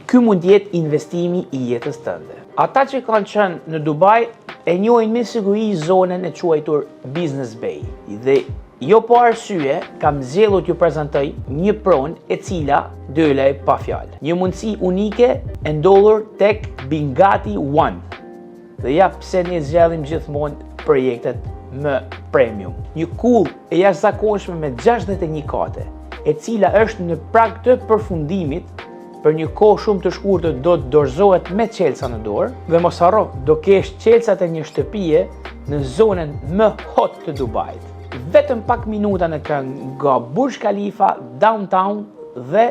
ky mund jetë investimi I jetës tënde. Ata që kanë qenë në Dubai e njohin me siguri zonën e quajtur Business Bay dhe jo po arsye kam zgjedhur t'ju prezantoj një pronë e cila dëlej pa fjalë. Një mundësi unike e ndodhur tek Bingati One. Dhe ja pse ne zgjellim gjithmonë projektet më premium. Një kull e jashtëzakonshme me 61 kate, e cila është në prag të përfundimit për një kohë shumë të shkurtër do të dorëzohet me çelësa në dorë dhe mos harro, do kesh çelësat e një shtëpie në zonën më hot të Dubait. Vetëm pak minuta në këngë nga Burj Khalifa, downtown dhe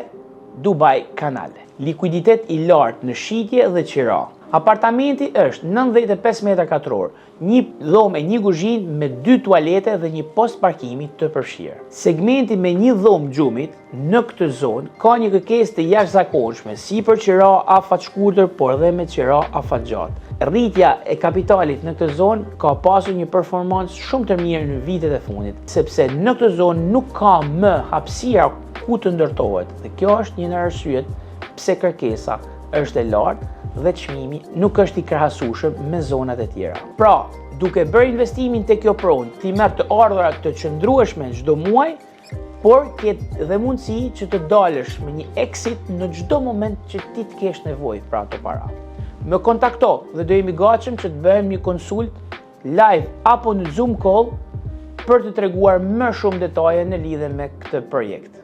Dubai Kanale. Likuiditet I lartë në shitje dhe qira. Apartamenti është 95 metra katror, një dhomë e një kuzhinë me 2 tualete dhe një post parkimi të përfshirë. Segmenti me një dhomë gjumit në këtë zonë ka një kërkesë të jashtëzakonshme, si për qira afat shkurtër, por edhe me qira afat gjatë. Rritja e kapitalit në këtë zonë ka pasur një performancë shumë të mirë në vitet e fundit, sepse në këtë zonë nuk ka më hapësira ku të ndërtohet, dhe kjo është një nga arsyet pse kërkesa është e lartë dhe çmimi nuk është I krahasueshëm me zonat e tjera. Pra, duke bërë investimin te kjo pronë, ti merr të ardhurat të qëndrueshme çdo muaj, por ketë dhe mundësi që të dalësh me një exit në çdo moment që ti të kesh nevojë për ato para. Më kontakto dhe do jemi gatshëm që të bëjmë një konsult live apo në Zoom call për të treguar më shumë detaje në lidhje me këtë projekt.